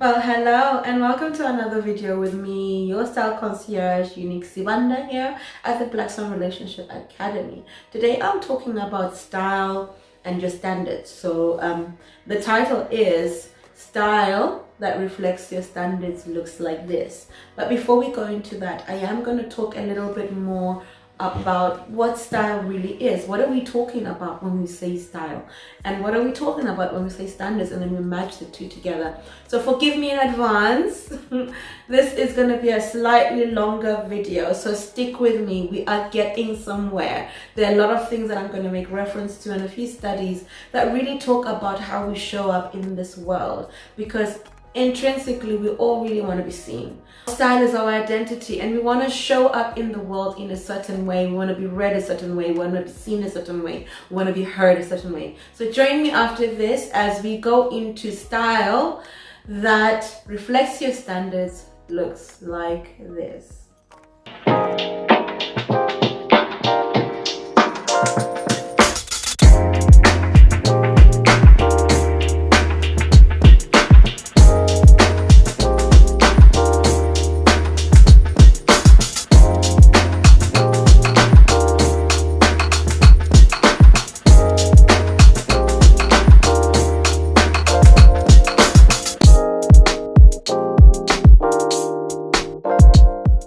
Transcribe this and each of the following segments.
Well, hello and welcome to another video with me, your style concierge, Unique Sibanda, here at the Black Swan Relationship Academy. Today I'm talking about style and your standards. So the title is Style That Reflects Your Standards Looks Like This. But before we go into that, I am going to talk a little bit more about what style really is. What are we talking about when we say style, and what are we talking about when we say standards, and then we match the two together. So forgive me in advance. This is going to be a slightly longer video, so stick with me. We are getting somewhere. There are a lot of things that I'm going to make reference to and a few studies that really talk about how we show up in this world, because intrinsically we all really want to be seen. Style is our identity, and we want to show up in the world in a certain way. We want to be read a certain way, we want to be seen a certain way, we want to be heard a certain way. So join me after this as we go into style that reflects your standards looks like this.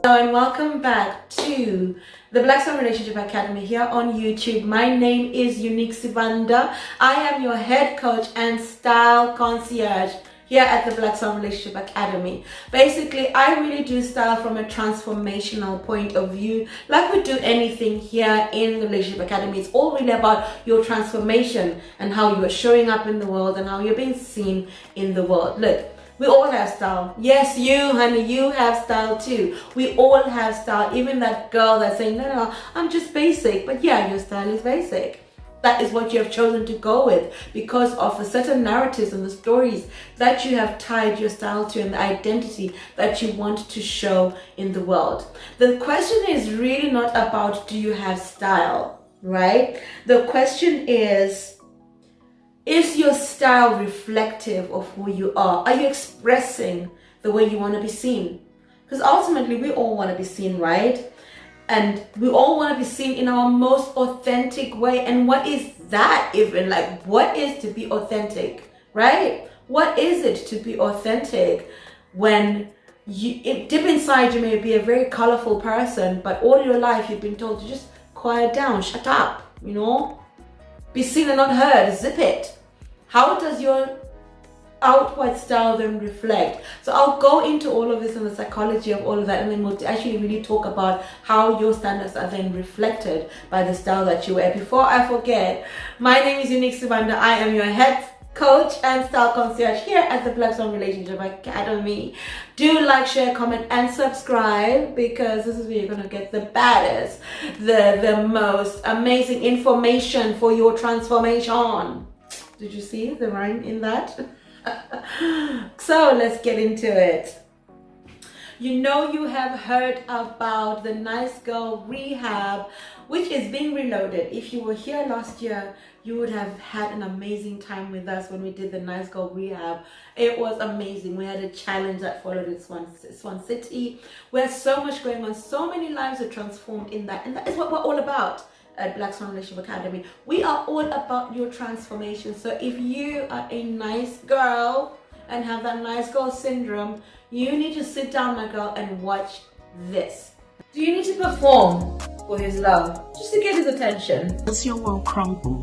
Hello and welcome back to the Black Swan Relationship Academy here on YouTube. My name is Unique Sibanda. I am your head coach and style concierge here at the Black Swan Relationship Academy. Basically, I really do style from a transformational point of view. Like we do anything here in the Relationship Academy, it's all really about your transformation and how you are showing up in the world and how you're being seen in the world. Look, we all have style. Yes, you, honey, you have style too. We all have style. Even that girl that's saying, no, I'm just basic. But yeah, your style is basic. That is what you have chosen to go with because of the certain narratives and the stories that you have tied your style to and the identity that you want to show in the world. The question is really not about do you have style, right? The question is your style reflective of who you are? Are you expressing the way you want to be seen? Because ultimately we all want to be seen, right? And we all want to be seen in our most authentic way. And what is that even? Like, what is to be authentic, right? What is it to be authentic when deep inside you may be a very colorful person, but all your life you've been told to just quiet down, shut up, you know? Be seen and not heard, zip it. How does your outward style then reflect? So I'll go into all of this and the psychology of all of that, and then we'll actually really talk about how your standards are then reflected by the style that you wear. Before I forget, my name is Unique Sibanda. I am your head coach and style concierge here at the Black Swan Relationship Academy. Do like, share, comment, and subscribe, because this is where you're gonna get the baddest, the most amazing information for your transformation. Did you see the rhyme in that? So let's get into it. You know, you have heard about the NICE GIRL Rehab, which is being reloaded. If you were here last year, you would have had an amazing time with us when we did the NICE GIRL Rehab. It was amazing. We had a challenge that followed in Swan City. We had so much going on. So many lives were transformed in that. And that is what we're all about at Black Swan Relationship Academy. We are all about your transformation. So if you are a nice girl and have that nice girl syndrome, you need to sit down, my girl, and watch this. Do you need to perform for his love, just to get his attention? Does your world crumble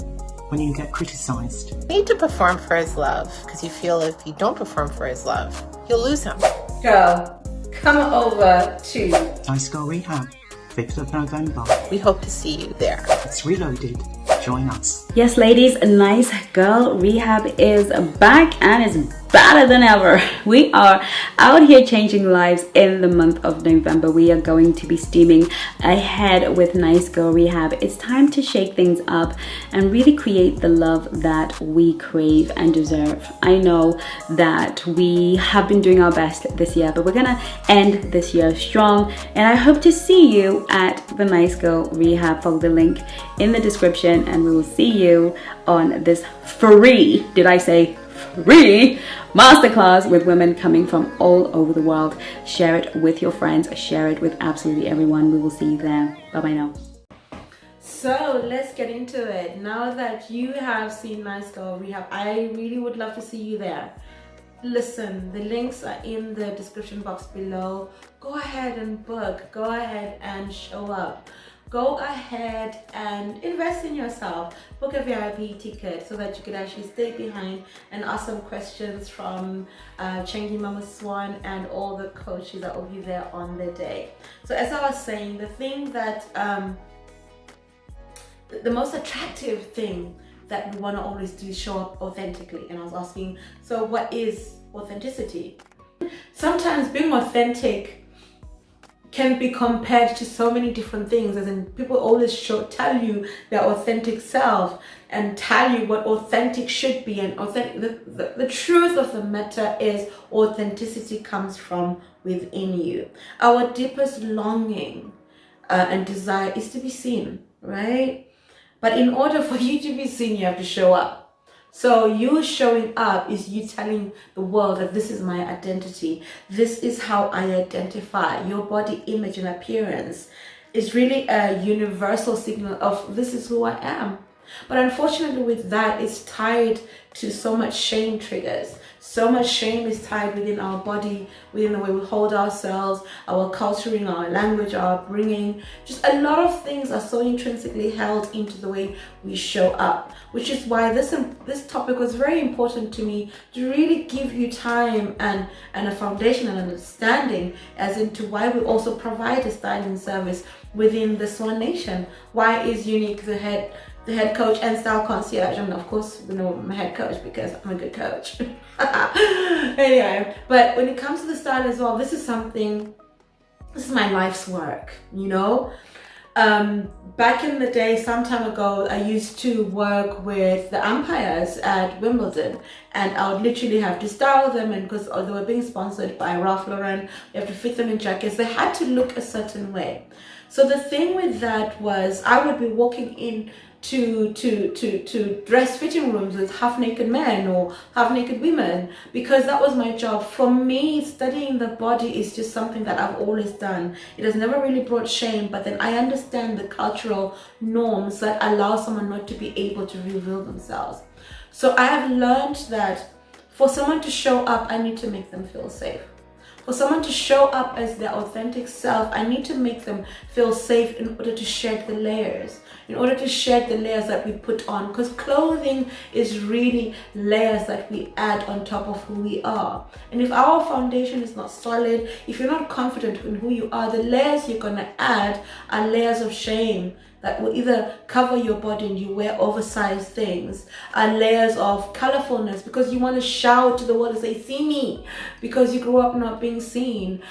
when you get criticized? You need to perform for his love, because you feel if you don't perform for his love, you'll lose him. Girl, come over to NICE GIRL Rehab, 5th of November. We hope to see you there. It's reloaded. Join us. Yes, ladies, NICE GIRL Rehab is back and is better than ever. We are out here changing lives in the month of November. We are going to be steaming ahead with NICE GIRL Rehab. It's time to shake things up and really create the love that we crave and deserve. I know that we have been doing our best this year, but we're gonna end this year strong, and I hope to see you at the NICE GIRL Rehab. Follow the link in the description, and we will see you on this free, did I say free masterclass with women coming from all over the world. Share it with your friends, share it with absolutely everyone. We will see you there. Bye bye now. So let's get into it. Now that you have seen Nice Girl Rehab, I really would love to see you there. Listen, the links are in the description box below. Go ahead and book. Go ahead and show up. Go ahead and invest in yourself. Book a VIP ticket so that you could actually stay behind and ask some questions from Changing Mama Swan and all the coaches that will be there on the day. So as I was saying, the thing that the most attractive thing that we want to always do is show up authentically. And I was asking, so what is authenticity? Sometimes being authentic can be compared to so many different things, as in people always tell you their authentic self and tell you what authentic should be. And the truth of the matter is authenticity comes from within you. Our deepest longing and desire is to be seen, right? But in order for you to be seen, you have to show up. So you showing up is you telling the world that this is my identity. This is how I identify. Your body image and appearance is really a universal signal of this is who I am. But unfortunately with that, it's tied to so much shame triggers. So much shame is tied within our body, within the way we hold ourselves, our culturing, our language, our upbringing. Just a lot of things are so intrinsically held into the way we show up, which is why this topic was very important to me, to really give you time and a foundation and understanding as into why we also provide a styling service within the Swan Nation. Why is Unique the head coach and style concierge? I mean, of course, you know, I'm a head coach because I'm a good coach. Anyway, but when it comes to the style as well, this is my life's work, you know. Back in the day, some time ago, I used to work with the umpires at Wimbledon, and I would literally have to style them, and because they were being sponsored by Ralph Lauren, you have to fit them in jackets. They had to look a certain way. So the thing with that was I would be walking in to dress fitting rooms with half-naked men or half-naked women, because that was my job. For me, studying the body is just something that I've always done. It has never really brought shame, but then I understand the cultural norms that allow someone not to be able to reveal themselves. So I have learned that for someone to show up, I need to make them feel safe. For someone to show up as their authentic self, I need to make them feel safe in order to shed the layers. In order to shed the layers that we put on. Because clothing is really layers that we add on top of who we are. And if our foundation is not solid, if you're not confident in who you are, the layers you're going to add are layers of shame that will either cover your body and you wear oversized things, are layers of colorfulness because you want to shout to the world and say, see me, because you grew up not being seen.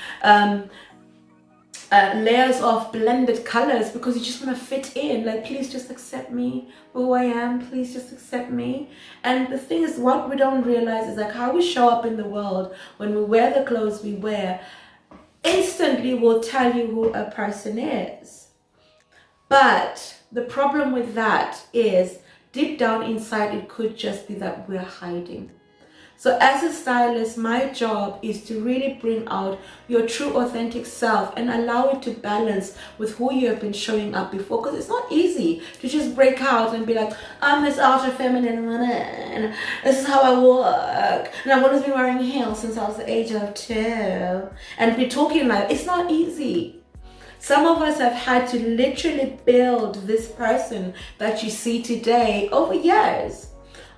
Layers of blended colors because you just want to fit in, like, please just accept me for who I am, please just accept me. And the thing is, what we don't realize is like how we show up in the world when we wear the clothes we wear instantly will tell you who a person is. But the problem with that is deep down inside it could just be that we're hiding. So as a stylist, my job is to really bring out your true authentic self and allow it to balance with who you have been showing up before. Because it's not easy to just break out and be like, I'm this outer feminine woman, this is how I work, and I've always been wearing heels since I was the age of 2, and be talking like, it's not easy. Some of us have had to literally build this person that you see today over years.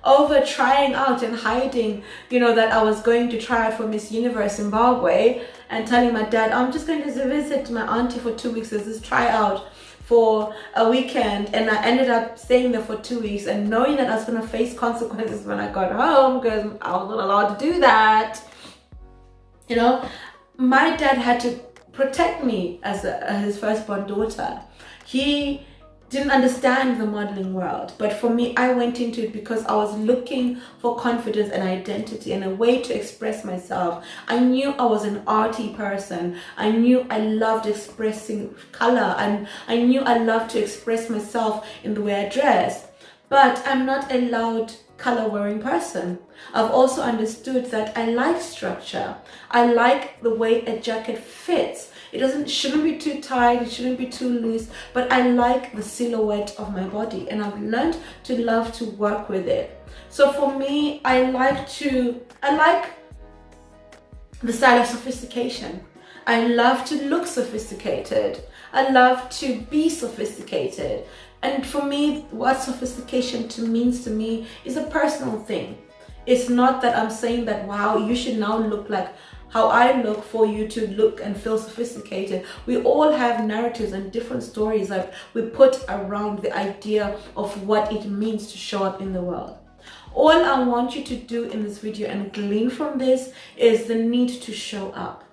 Over trying out and hiding, you know, that I was going to try out for Miss Universe Zimbabwe and telling my dad, I'm just going to visit my auntie for 2 weeks. There's this tryout for a weekend, and I ended up staying there for 2 weeks and knowing that I was going to face consequences when I got home because I was not allowed to do that. You know, my dad had to protect me as his firstborn daughter. He didn't understand the modeling world, but for me, I went into it because I was looking for confidence and identity and a way to express myself. I knew I was an arty person. I knew I loved expressing color, and I knew I loved to express myself in the way I dress. But I'm not allowed color wearing person. I've also understood that I like structure. I like the way a jacket fits. It shouldn't be too tight, it shouldn't be too loose, but I like the silhouette of my body, and I've learned to love to work with it. So for me, I like the style of sophistication. I love to look sophisticated. I love to be sophisticated. And for me, what sophistication means to me is a personal thing. It's not that I'm saying that, wow, you should now look like how I look for you to look and feel sophisticated. We all have narratives and different stories that we put around the idea of what it means to show up in the world. All I want you to do in this video and glean from this is the need to show up.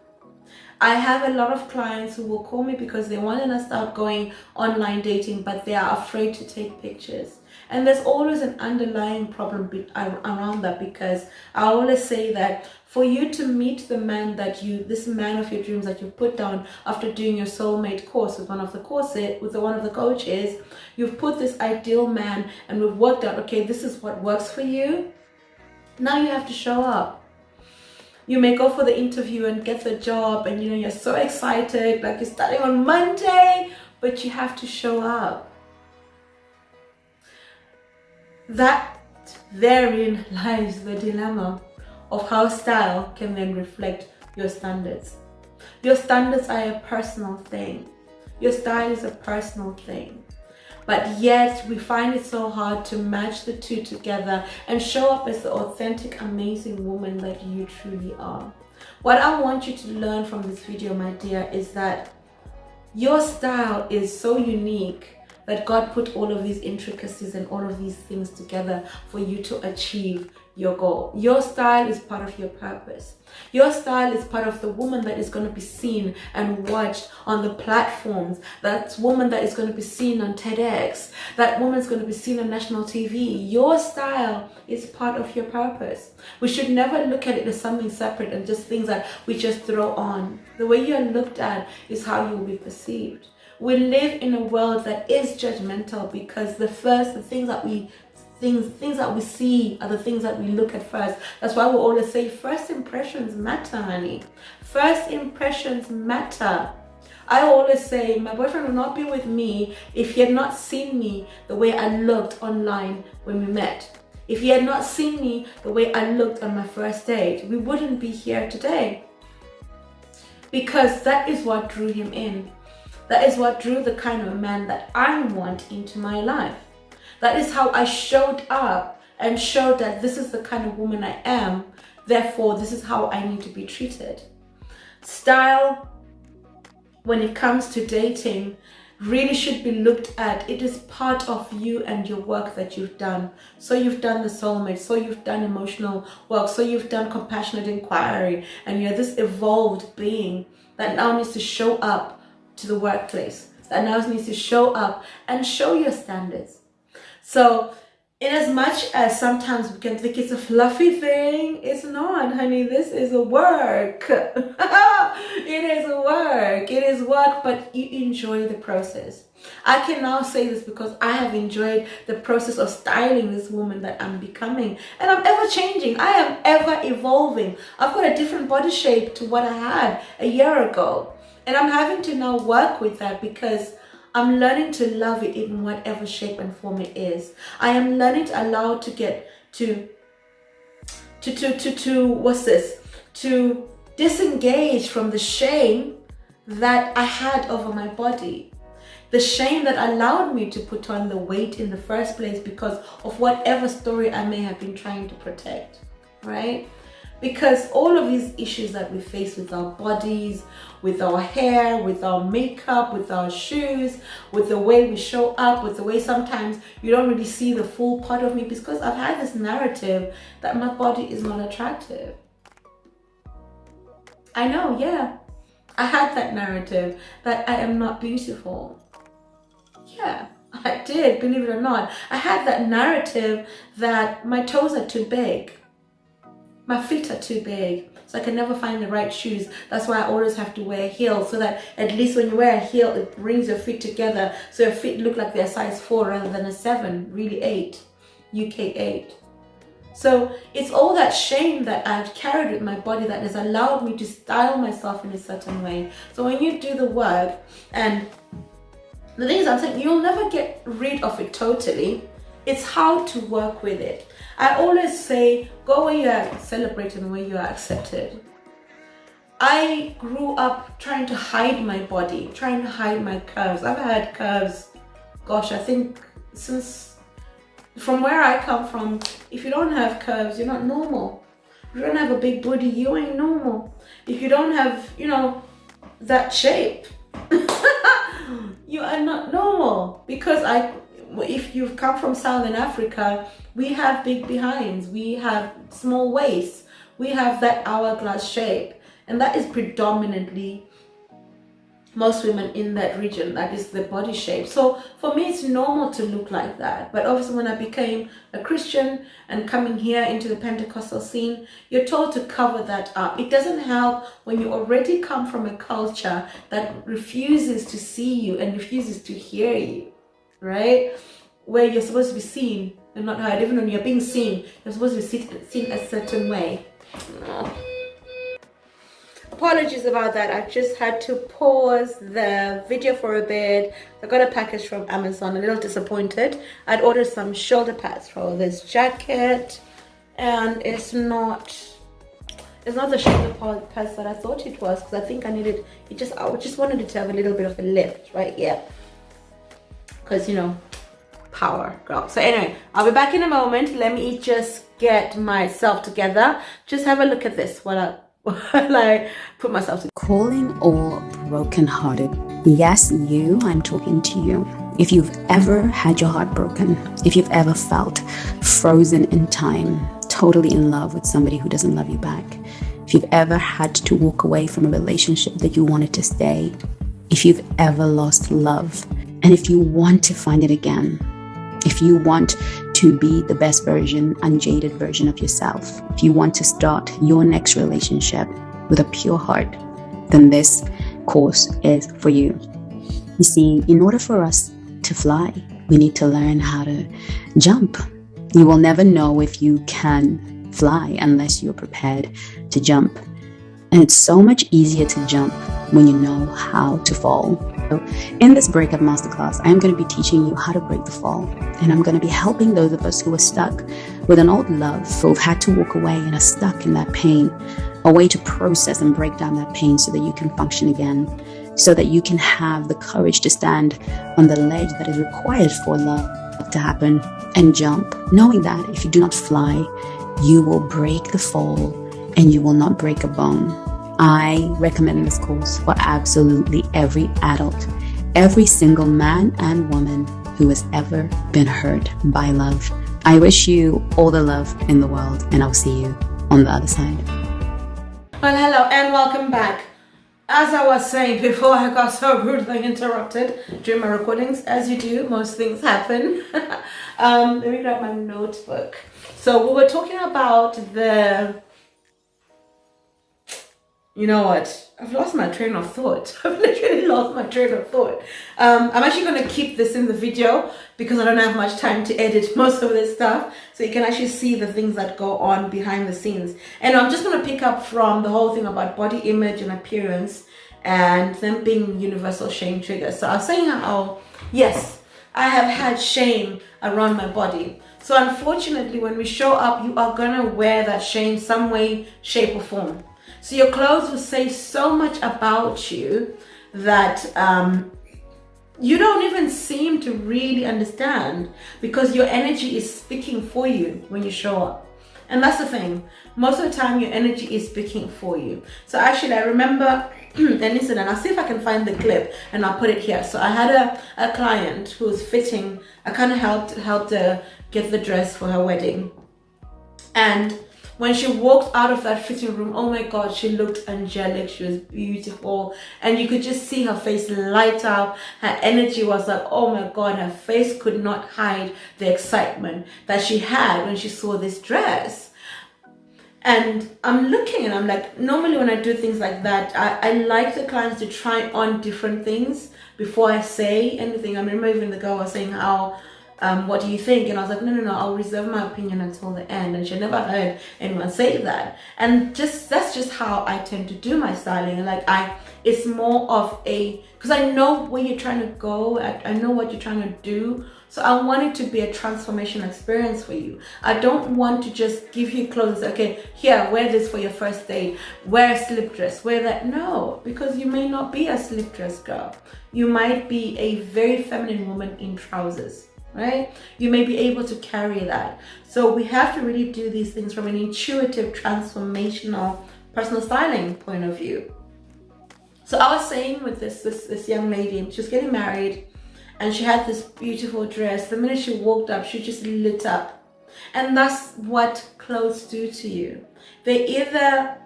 I have a lot of clients who will call me because they want to start going online dating, but they are afraid to take pictures. And there's always an underlying problem around that, because I always say that for you to meet the man this man of your dreams that you put down after doing your soulmate course with one of the coaches, you've put this ideal man and we've worked out, okay, this is what works for you. Now you have to show up. You may go for the interview and get the job, and you're so excited, like you're starting on Monday, but you have to show up. That therein lies the dilemma of how style can then reflect your standards. Your standards are a personal thing. Your style is a personal thing. But yet we find it so hard to match the two together and show up as the authentic, amazing woman that you truly are. What I want you to learn from this video, my dear, is that your style is so unique that God put all of these intricacies and all of these things together for you to achieve your goal. Your style is part of your purpose. Your style is part of the woman that is going to be seen and watched on the platforms. That woman that is going to be seen on TEDx. That woman is going to be seen on national TV. Your style is part of your purpose. We should never look at it as something separate and just things that we just throw on. The way you are looked at is how you will be perceived. We live in a world that is judgmental because the things that we see are the things that we look at first. That's why we always say first impressions matter, honey. First impressions matter. I always say my boyfriend would not be with me if he had not seen me the way I looked online when we met. If he had not seen me the way I looked on my first date, we wouldn't be here today. Because that is what drew him in. That is what drew the kind of man that I want into my life. That is how I showed up and showed that this is the kind of woman I am. Therefore, this is how I need to be treated. Style, when it comes to dating, really should be looked at. It is part of you and your work that you've done. So you've done the soulmate, so you've done emotional work, so you've done compassionate inquiry, and you're this evolved being that now needs to show up to the workplace, that now needs to show up and show your standards. So in as much as sometimes we can think it's a fluffy thing, it's not, honey. This is a work. It is a work. It is work, but you enjoy the process. I can now say this because I have enjoyed the process of styling this woman that I'm becoming. And I'm ever changing. I am ever evolving. I've got a different body shape to what I had a year ago. And I'm having to now work with that because I'm learning to love it in whatever shape and form it is. I am learning to allow it to get to disengage from the shame that I had over my body. The shame that allowed me to put on the weight in the first place because of whatever story I may have been trying to protect, right? Because all of these issues that we face with our bodies, with our hair, with our makeup, with our shoes, with the way we show up, with the way sometimes you don't really see the full part of me, because I've had this narrative that my body is not attractive. I know, yeah. I had that narrative that I am not beautiful. Yeah, I did, believe it or not. I had that narrative that my toes are too big. My feet are too big, so I can never find the right shoes. That's why I always have to wear heels, so that at least when you wear a heel, it brings your feet together, so your feet look like they're size 4 rather than a 7, really 8, UK 8. So it's all that shame that I've carried with my body that has allowed me to style myself in a certain way. So when you do the work, and the thing is, I'm saying you'll never get rid of it totally. It's how to work with it. I always say, go where you are celebrated and where you are accepted. I grew up trying to hide my body, trying to hide my curves. I've had curves, gosh, I think since, from where I come from, if you don't have curves, you're not normal. If you don't have a big booty, you ain't normal. If you don't have, you know, that shape, you are not normal. Because if you've come from Southern Africa, we have big behinds, we have small waists, we have that hourglass shape. And that is predominantly most women in that region, that is the body shape. So for me, it's normal to look like that. But obviously when I became a Christian and coming here into the Pentecostal scene, you're told to cover that up. It doesn't help when you already come from a culture that refuses to see you and refuses to hear you, right? Where you're supposed to be seen and not heard. Even when you're being seen, you're supposed to be seen a certain way. Apologies about that. I just had to pause the video for a bit. I got a package from Amazon, a little disappointed. I'd ordered some shoulder pads for this jacket, and it's not the shoulder pads that I thought it was, because I think I just wanted it to have a little bit of a lift right here, because you know, power girl. So anyway, I'll be back in a moment. Let me just get myself together. Just have a look at this while I put myself together. Calling all broken-hearted. Yes, you, I'm talking to you. If you've ever had your heart broken, if you've ever felt frozen in time, totally in love with somebody who doesn't love you back, if you've ever had to walk away from a relationship that you wanted to stay, if you've ever lost love, and if you want to find it again, if you want to be the best version, unjaded version of yourself, if you want to start your next relationship with a pure heart, then this course is for you. You see, in order for us to fly, we need to learn how to jump. You will never know if you can fly unless you're prepared to jump. And it's so much easier to jump when you know how to fall. So in this breakup masterclass, I'm going to be teaching you how to break the fall. And I'm going to be helping those of us who are stuck with an old love, who've had to walk away and are stuck in that pain, a way to process and break down that pain so that you can function again, so that you can have the courage to stand on the ledge that is required for love to happen and jump, knowing that if you do not fly, you will break the fall and you will not break a bone. I recommend this course for absolutely every adult, every single man and woman who has ever been hurt by love. I wish you all the love in the world, and I'll see you on the other side. Well, hello and welcome back. As I was saying before I got so rudely interrupted during my recordings, as you do, most things happen. Let me grab my notebook. So we were talking about you know what? I've lost my train of thought. I've literally lost my train of thought. I'm actually going to keep this in the video because I don't have much time to edit most of this stuff. So you can actually see the things that go on behind the scenes. And I'm just going to pick up from the whole thing about body image and appearance and them being universal shame triggers. So I was saying how, yes, I have had shame around my body. So unfortunately, when we show up, you are going to wear that shame some way, shape or form. So your clothes will say so much about you that you don't even seem to really understand, because your energy is speaking for you when you show up. And that's the thing. Most of the time, your energy is speaking for you. So actually, I remember an incident. I'll see if I can find the clip and I'll put it here. So I had a client who was fitting. I kind of helped her get the dress for her wedding. And when she walked out of that fitting room, oh my God, she looked angelic. She was beautiful. And you could just see her face light up. Her energy was like, oh my God, her face could not hide the excitement that she had when she saw this dress. And I'm looking and I'm like, normally when I do things like that, I like the clients to try on different things before I say anything. I remember even the girl was saying how what do you think? And I was like, no, I'll reserve my opinion until the end. And she never heard anyone say that. And that's just how I tend to do my styling. Like it's more of because I know where you're trying to go. I know what you're trying to do. So I want it to be a transformational experience for you. I don't want to just give you clothes and say, okay, here, wear this for your first date. Wear a slip dress, wear that. No, because you may not be a slip dress girl. You might be a very feminine woman in trousers, right? You may be able to carry that. So we have to really do these things from an intuitive, transformational, personal styling point of view. So I was saying with this young lady, she was getting married, and she had this beautiful dress. The minute she walked up, she just lit up. And that's what clothes do to you. They either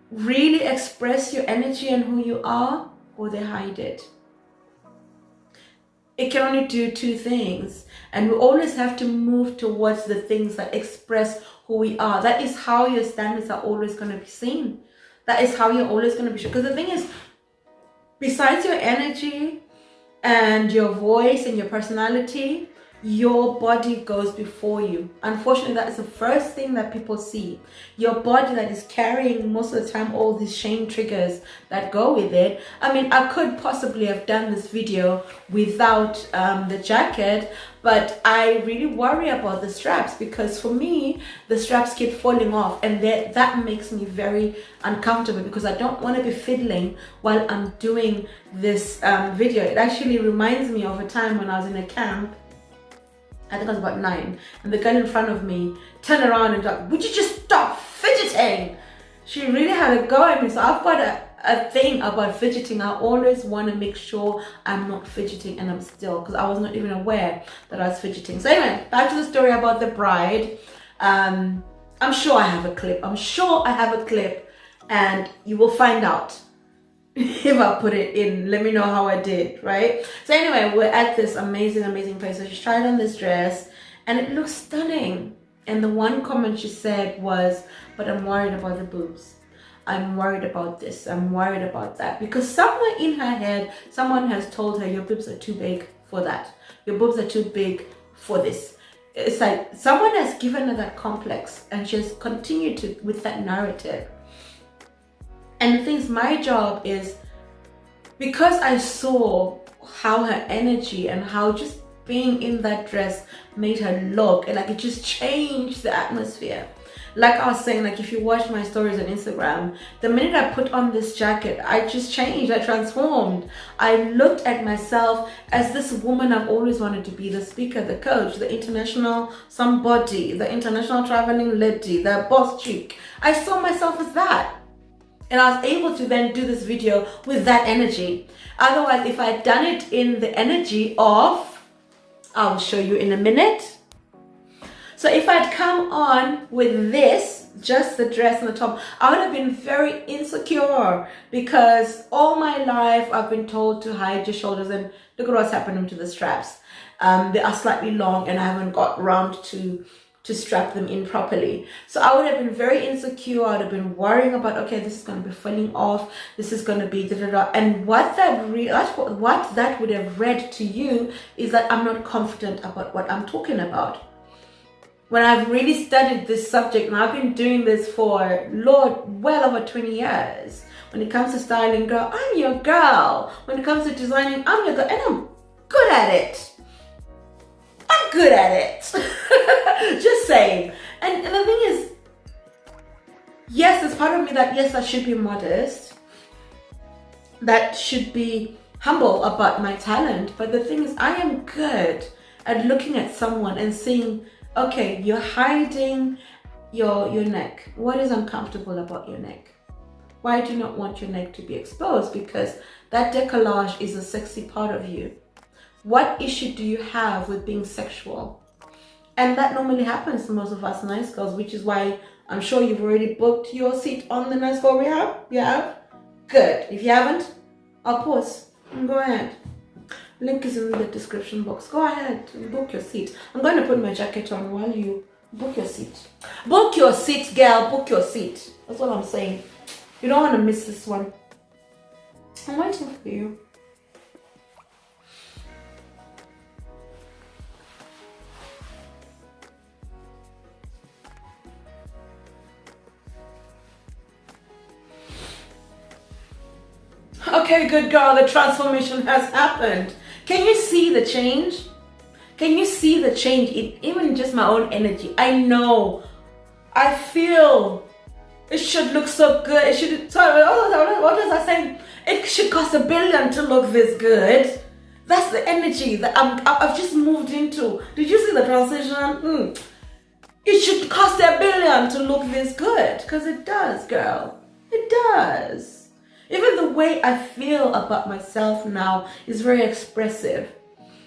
really express your energy and who you are, or they hide it. It can only do two things. And we always have to move towards the things that express who we are. That is how your standards are always going to be seen. That is how you're always going to be shown. Because the thing is, besides your energy and your voice and your personality, your body goes before you. Unfortunately, that is the first thing that people see. Your body that is carrying most of the time all these shame triggers that go with it. I mean, I could possibly have done this video without the jacket, but I really worry about the straps, because for me, the straps keep falling off, and that makes me very uncomfortable, because I don't want to be fiddling while I'm doing this video. It actually reminds me of a time when I was in a camp. I think I was about 9, and the girl in front of me turned around and was like, would you just stop fidgeting? She really had a go at me. So I've got a thing about fidgeting. I always want to make sure I'm not fidgeting and I'm still, because I was not even aware that I was fidgeting. So anyway, back to the story about the bride. I'm sure I have a clip, and you will find out if I put it in. Let me know how I did, right? So anyway, we're at this amazing place. So she tried on this dress and it looks stunning. And the one comment she said was, but I'm worried about the boobs. I'm worried about this. I'm worried about that. Because somewhere in her head, someone has told her, your boobs are too big for that. Your boobs are too big for this. It's like someone has given her that complex, and she has continued with that narrative. And the thing is, my job is, because I saw how her energy and how just being in that dress made her look, and like it just changed the atmosphere. Like I was saying, like if you watch my stories on Instagram, the minute I put on this jacket, I just changed, I transformed. I looked at myself as this woman I've always wanted to be, the speaker, the coach, the international somebody, the international traveling lady, the boss chick. I saw myself as that. And I was able to then do this video with that energy. Otherwise, if I had done it in the energy of, I'll show you in a minute. So if I'd come on with this, just the dress and the top, I would have been very insecure, because all my life I've been told to hide your shoulders, and look at what's happening to the straps. They are slightly long and I haven't got around to strap them in properly. So I would have been very insecure. I'd have been worrying about, okay, this is going to be falling off. This is going to be da-da-da. And what that would have read to you is that I'm not confident about what I'm talking about. When I've really studied this subject, and I've been doing this for, Lord, well over 20 years. When it comes to styling, girl, I'm your girl. When it comes to designing, I'm your girl, and I'm good at it. I'm good at it. Just saying. And the thing is, yes, there's part of me that, yes, I should be modest. That should be humble about my talent. But the thing is, I am good at looking at someone and seeing, okay, you're hiding your neck. What is uncomfortable about your neck? Why do you not want your neck to be exposed? Because that décollage is a sexy part of you. What issue do you have with being sexual? And that normally happens to most of us nice girls, which is why I'm sure you've already booked your seat on the Nice Girl Rehab. You have? Good. If you haven't, I'll pause and go ahead. Link is in the description box. Go ahead and book your seat. I'm going to put my jacket on while you book your seat. Book your seat, girl. Book your seat. That's what I'm saying. You don't want to miss this one. I'm waiting for you. Okay, good girl, the transformation has happened. Can you see the change? Can you see the change in even just my own energy? I know, I feel it should look so good. It should, sorry, what was I saying? It should cost $1 billion to look this good. That's the energy that I've just moved into. Did you see the transition? It should cost $1 billion to look this good, because it does, girl. It does. Even the way I feel about myself now is very expressive.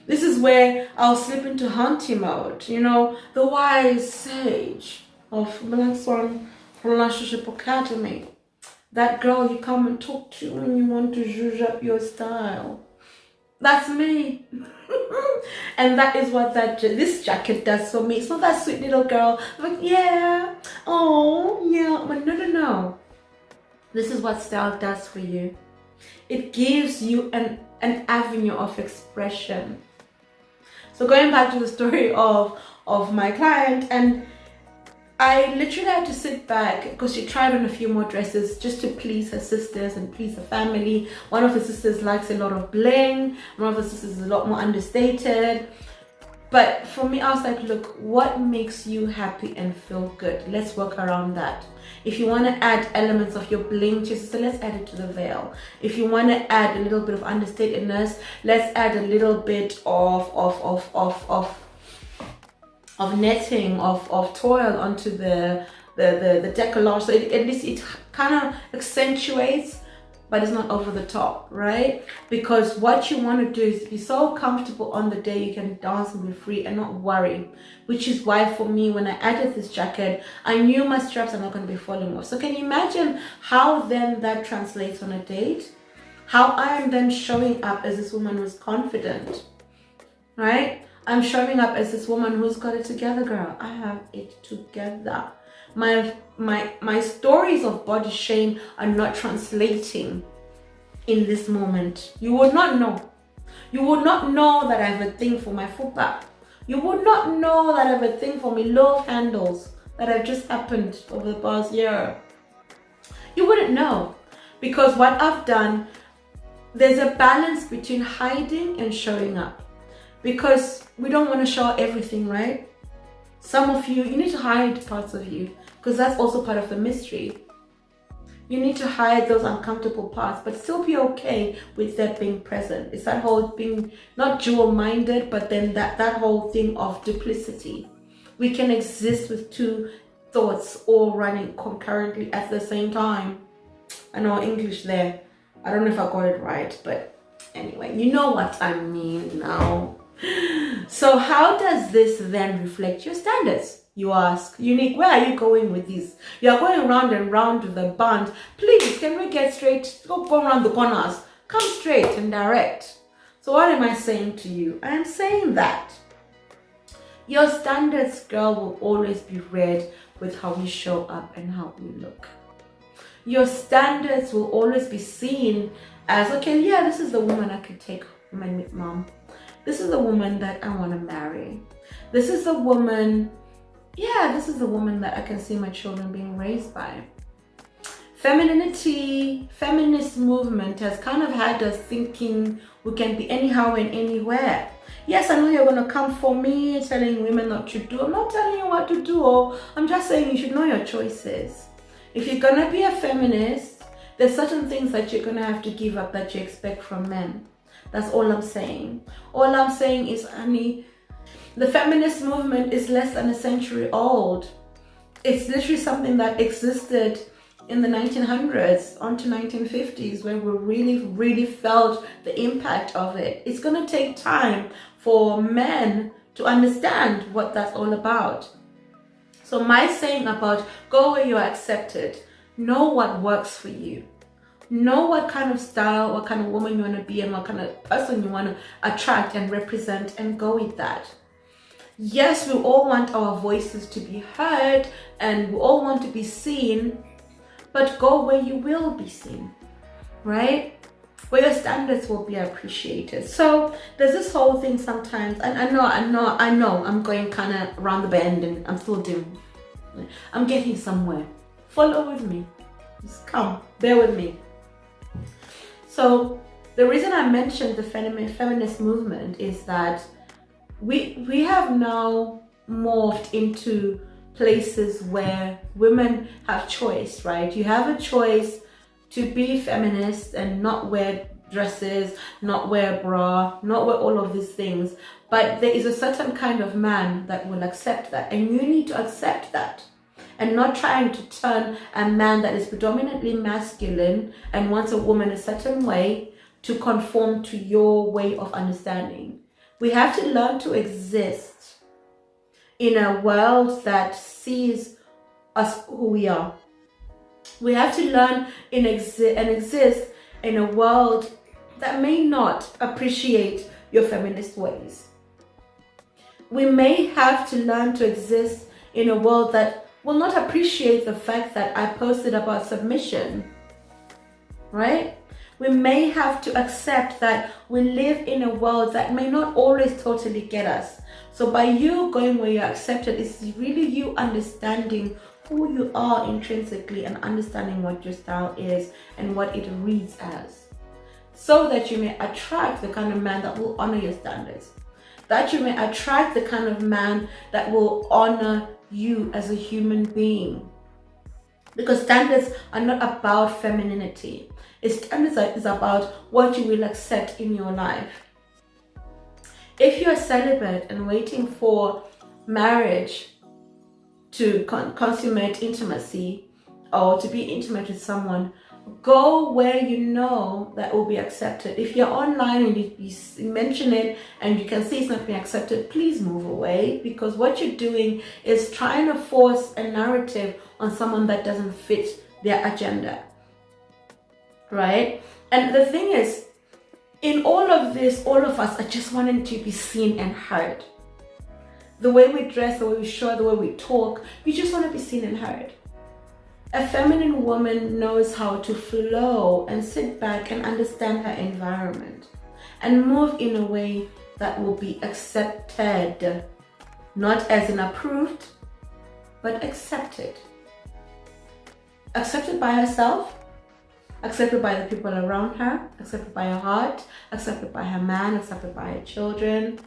This is where I'll slip into hunting mode. You know, the wise sage of Black Swan Relationship Academy. That girl you come and talk to when you want to zhuzh up your style. That's me. And that is what this jacket does for me. It's not that sweet little girl. I'm like, yeah, oh, yeah. But no. This is what style does for you. It gives you an avenue of expression. So going back to the story of my client, and I literally had to sit back because she tried on a few more dresses just to please her sisters and please her family. One of her sisters likes a lot of bling. One of her sisters is a lot more understated. But for me, I was like, look, what makes you happy and feel good? Let's work around that. If you want to add elements of your bling to your sister, let's add it to the veil. If you want to add a little bit of understatedness, let's add a little bit of netting, of toil onto the decollage, so at least it kind of accentuates, but it's not over the top, right? Because what you want to do is be so comfortable on the day you can dance and be free and not worry, which is why for me, when I added this jacket, I knew my straps are not going to be falling off. So can you imagine how then that translates on a date? How I am then showing up as this woman who's confident, right? I'm showing up as this woman who's got it together, girl. I have it together. My stories of body shame are not translating in this moment. You would not know. You would not know that I have a thing for my fupa. You would not know that I have a thing for my love handles that have just happened over the past year. You wouldn't know, because what I've done, there's a balance between hiding and showing up. Because we don't want to show everything, right? Some of you need to hide parts of you, because that's also part of the mystery. You need to hide those uncomfortable parts, but still be okay with that being present. It's that whole being not dual-minded, but then that whole thing of duplicity. We can exist with two thoughts all running concurrently at the same time. I know English there. I don't know if I got it right, but anyway, you know what I mean now. So how does this then reflect your standards? You ask. Unique, where are you going with this? You are going round and round with the band. Please, can we get straight? Don't go around the corners. Come straight and direct. So what am I saying to you? I am saying that your standards, girl, will always be read with how you show up and how you look. Your standards will always be seen as, okay, yeah, this is the woman I could take home and meet mom. This is the woman that I want to marry. This is the woman, yeah, this is the woman that I can see my children being raised by. Femininity, feminist movement has kind of had us thinking we can be anyhow and anywhere. Yes, I know you're going to come for me telling women what to do. I'm not telling you what to do. I'm just saying you should know your choices. If you're going to be a feminist, there's certain things that you're going to have to give up that you expect from men. That's all I'm saying. All I'm saying is, honey, the feminist movement is less than a century old. It's literally something that existed in the 1900s onto 1950s, where we really felt the impact of it. It's going to take time for men to understand what that's all about. So my saying about go where you are accepted, know what works for you. Know what kind of style, what kind of woman you want to be, and what kind of person you want to attract and represent, and go with that. Yes, we all want our voices to be heard and we all want to be seen, but go where you will be seen, right? Where your standards will be appreciated. So there's this whole thing sometimes, and I know I'm going kind of around the bend and I'm still doing, I'm getting somewhere. Follow with me. Just come, bear with me. So the reason I mentioned the feminist movement is that we have now morphed into places where women have choice, right? You have a choice to be feminist and not wear dresses, not wear a bra, not wear all of these things. But there is a certain kind of man that will accept that, and you need to accept that, and not trying to turn a man that is predominantly masculine and wants a woman a certain way to conform to your way of understanding. We have to learn to exist in a world that sees us who we are. We have to learn and exist in a world that may not appreciate your feminist ways. We may have to learn to exist in a world that will not appreciate the fact that I posted about submission, right? We may have to accept that we live in a world that may not always totally get us. So by you going where you're accepted, it's really you understanding who you are intrinsically and understanding what your style is and what it reads as, so that you may attract the kind of man that will honor your standards, that you may attract the kind of man that will honor you as a human being. Because standards are not about femininity. Standards is about what you will accept in your life. If you're celibate and waiting for marriage to consummate intimacy or to be intimate with someone, go where you know that will be accepted. If you're online and you mention it and you can see it's not being accepted, please move away, because what you're doing is trying to force a narrative on someone that doesn't fit their agenda, right? And the thing is, in all of this, all of us are just wanting to be seen and heard. The way we dress, the way we show, the way we talk, you just want to be seen and heard. A feminine woman knows how to flow and sit back and understand her environment and move in a way that will be accepted, not as in approved, but accepted. Accepted by herself, accepted by the people around her, accepted by her heart, accepted by her man, accepted by her children.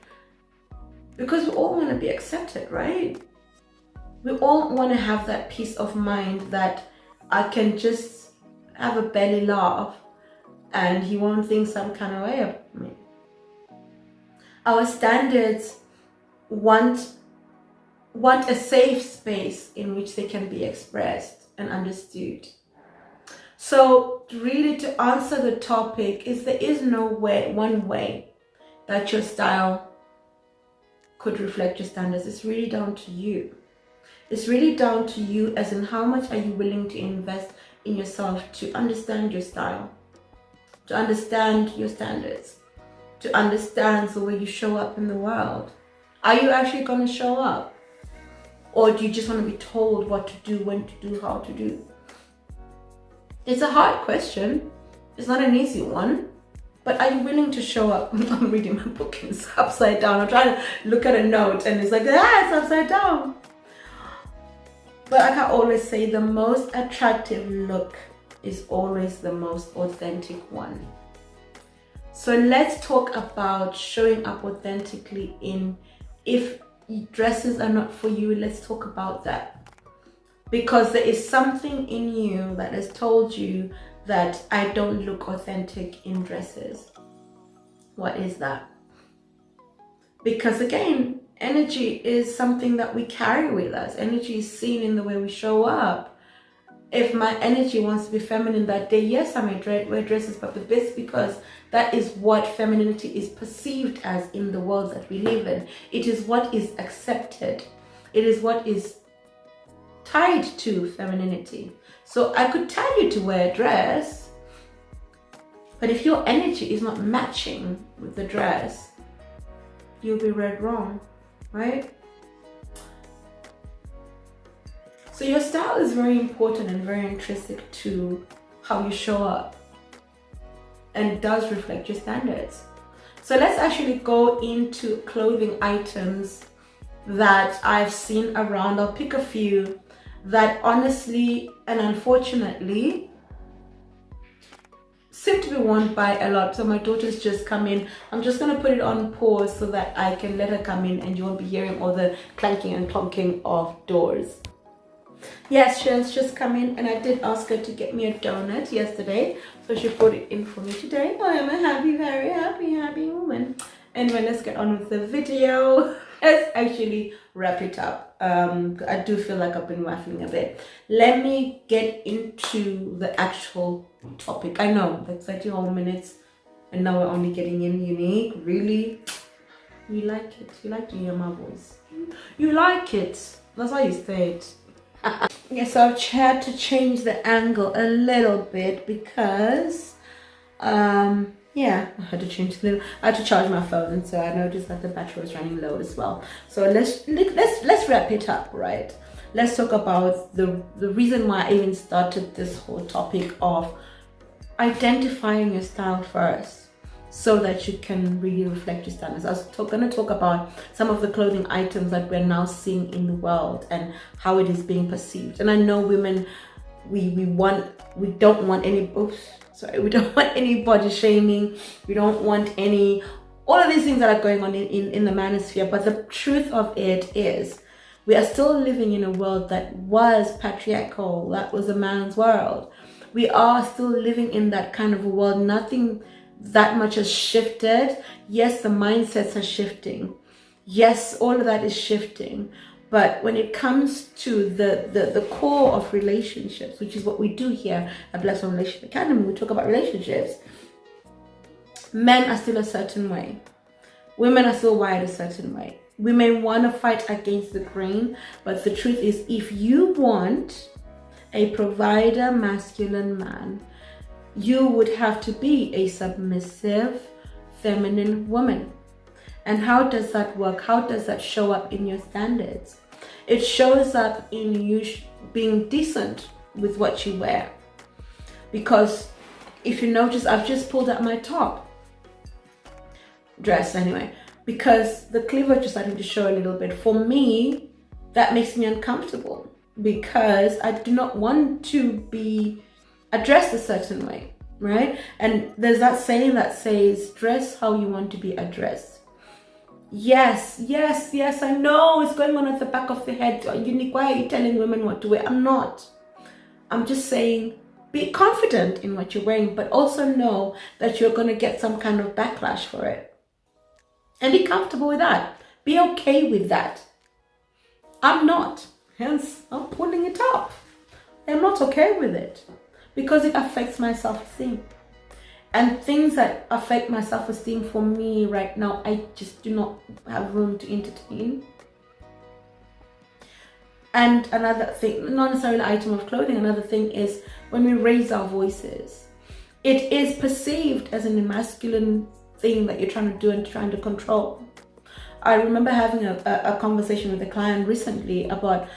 Because we all want to be accepted, right? We all want to have that peace of mind that I can just have a belly laugh and he won't think some kind of way of me. Our standards want a safe space in which they can be expressed and understood. So really, to answer the topic, is there is no one way that your style could reflect your standards. It's really down to you. It's really down to you, as in how much are you willing to invest in yourself to understand your style, to understand your standards, to understand the way you show up in the world. Are you actually going to show up? Or do you just want to be told what to do, when to do, how to do? It's a hard question. It's not an easy one. But are you willing to show up? I'm reading my book and it's upside down. I'm trying to look at a note and it's like, it's upside down. But I can always say the most attractive look is always the most authentic one. So let's talk about showing up authentically if dresses are not for you, let's talk about that. Because there is something in you that has told you that I don't look authentic in dresses. What is that? Because again, energy is something that we carry with us. Energy is seen in the way we show up. If my energy wants to be feminine that day, yes, I may wear dresses, but it's because that is what femininity is perceived as in the world that we live in. It is what is accepted. It is what is tied to femininity. So I could tell you to wear a dress, but if your energy is not matching with the dress, you'll be read wrong, right? So your style is very important and very intrinsic to how you show up, and it does reflect your standards. So let's actually go into clothing items that I've seen around. I'll pick a few that honestly and unfortunately seem to be worn by a lot. So my daughter's just come in. I'm just going to put it on pause so that I can let her come in and you won't be hearing all the clanking and clonking of doors. Yes, she has just come in, and I did ask her to get me a donut yesterday, so she brought it in for me today. I am a happy, very happy woman. Anyway, let's get on with the video. Let's actually wrap it up. I do feel like I've been waffling a bit. Let me get into the actual topic. I know, that's 30 whole minutes, and now we're only getting in. Unique, really? You like it? You like to hear my voice? You like it? That's why you stayed. Yes, so I've had to change the angle a little bit because yeah, I had to change a little. I had to charge my phone, so I noticed that the battery was running low as well. So let's wrap it up, right? Let's talk about the reason why I even started this whole topic of identifying your style first, so that you can really reflect your standards. I was going to talk about some of the clothing items that we're now seeing in the world and how it is being perceived. And I know women, we don't want any body shaming. We don't want all of these things that are going on in the manosphere. But the truth of it is, we are still living in a world that was patriarchal, that was a man's world. We are still living in that kind of a world. Nothing that much has shifted. Yes, the mindsets are shifting. Yes, all of that is shifting. But when it comes to the core of relationships, which is what we do here at Black Swan Relationship Academy, we talk about relationships. Men are still a certain way. Women are still wired a certain way. We may want to fight against the grain, but the truth is, if you want a provider, masculine man, you would have to be a submissive, feminine woman. And how does that work? How does that show up in your standards? It shows up in you being decent with what you wear. Because if you notice, I've just pulled out my top dress anyway, because the cleavage is starting to show a little bit. For me, that makes me uncomfortable because I do not want to be addressed a certain way, right? And there's that saying that says, dress how you want to be addressed. Yes, I know it's going on at the back of the head. Unique, why are you telling women what to wear? I'm not. I'm just saying, be confident in what you're wearing, but also know that you're going to get some kind of backlash for it. And be comfortable with that. Be okay with that. I'm not. Hence, I'm pulling it up. I'm not okay with it because it affects my self-esteem. And things that affect my self-esteem for me right now, I just do not have room to entertain. And another thing, not necessarily an item of clothing, another thing is when we raise our voices, it is perceived as an masculine thing that you're trying to do and trying to control. I remember having a conversation with a client recently about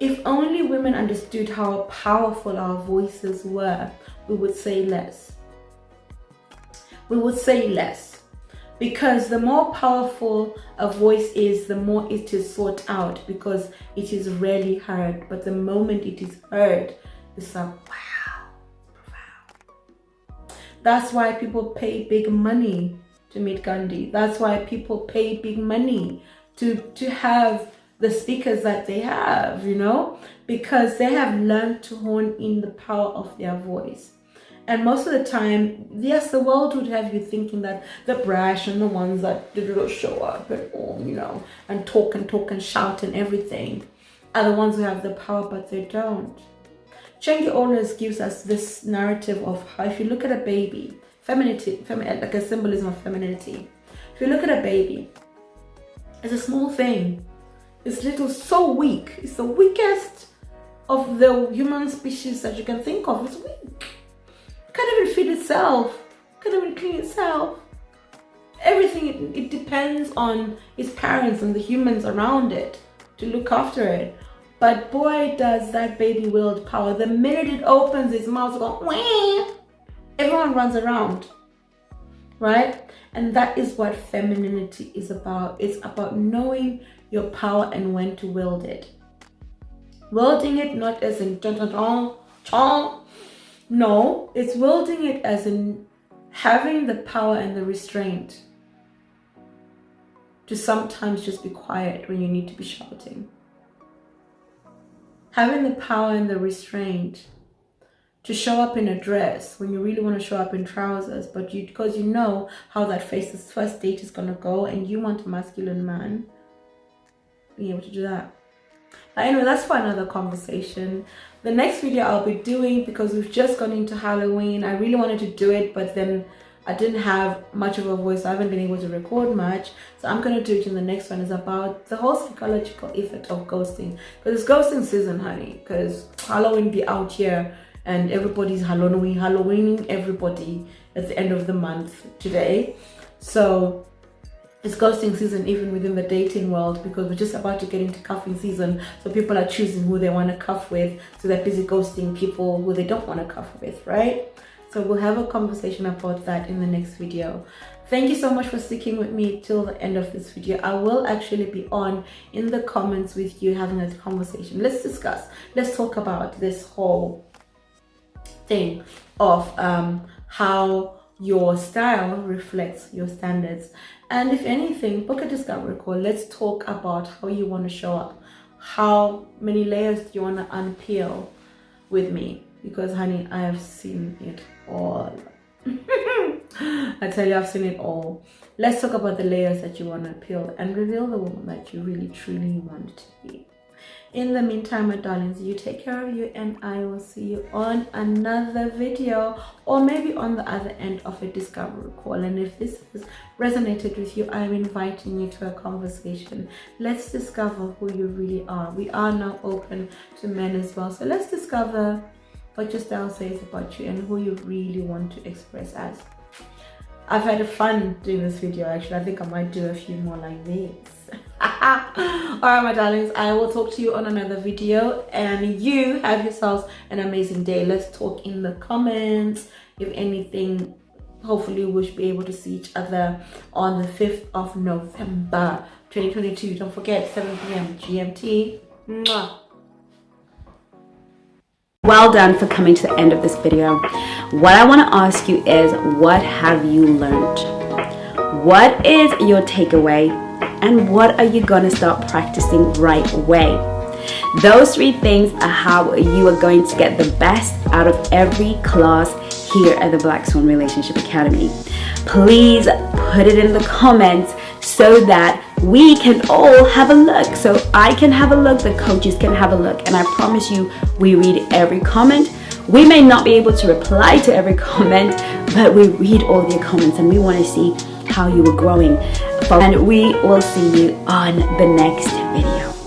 if only women understood how powerful our voices were, we would say less. We would say less, because the more powerful a voice is, the more it is sought out, because it is rarely heard. But the moment it is heard, it's like, wow, profound. That's why people pay big money to meet Gandhi. That's why people pay big money to have the speakers that they have, you know, because they have learned to hone in the power of their voice. And most of the time, yes, the world would have you thinking that the brash and the ones that show up and all, you know, and talk and shout and everything are the ones who have the power, but they don't. Chengi always gives us this narrative of how, if you look at a baby, femininity, like a symbolism of femininity. If you look at a baby, it's a small thing. It's little, so weak. It's the weakest of the human species that you can think of. It's weak. Can't even feed itself, can't even clean itself. Everything, it depends on its parents and the humans around it to look after it. But boy, does that baby wield power. The minute it opens its mouth, go, wah, everyone runs around, right? And that is what femininity is about. It's about knowing your power and when to wield it. Wielding it not as in chong, No, it's wielding it as in having the power and the restraint to sometimes just be quiet when you need to be shouting. Having the power and the restraint to show up in a dress when you really want to show up in trousers, but because you know how that first date is going to go and you want a masculine man, being able to do that. But anyway, that's for another conversation. The next video I'll be doing, because we've just gone into Halloween, I really wanted to do it, but then I didn't have much of a voice, so I haven't been able to record much. So I'm going to do it in the next one. Is about the whole psychological effect of ghosting. Because it's ghosting season, honey. Because Halloween be out here and everybody's Halloweening everybody at the end of the month today. So it's ghosting season even within the dating world, because we're just about to get into cuffing season. So people are choosing who they want to cuff with. So they're busy ghosting people who they don't want to cuff with, right? So we'll have a conversation about that in the next video. Thank you so much for sticking with me till the end of this video. I will actually be on in the comments with you, having a conversation. Let's discuss. Let's talk about this whole thing of how your style reflects your standards. And if anything, book a discovery call. Let's talk about how you want to show up. How many layers do you want to unpeel with me? Because honey, I have seen it all. I tell you, I've seen it all. Let's talk about the layers that you want to peel and reveal the woman that you really truly want to be. In the meantime, my darlings, you take care of you, and I will see you on another video, or maybe on the other end of a discovery call. And if this has resonated with you, I'm inviting you to a conversation. Let's discover who you really are. We are now open to men as well, so let's discover what your style says about you and who you really want to express as. I've had fun doing this video. Actually, I think I might do a few more like this. Alright, my darlings, I will talk to you on another video, and you have yourselves an amazing day. Let's talk in the comments. If anything, hopefully we should be able to see each other on the 5th of November 2022. Don't forget, 7 p.m. GMT. Mwah. Well done for coming to the end of this video. What I want to ask you is, what have you learned? What is your takeaway? And what are you going to start practicing right away? Those 3 things are how you are going to get the best out of every class here at the Black Swan Relationship Academy. Please put it in the comments so that we can all have a look. So I can have a look, the coaches can have a look, and I promise you, we read every comment. We may not be able to reply to every comment, but we read all your comments, and we want to see how you are growing. And we will see you on the next video.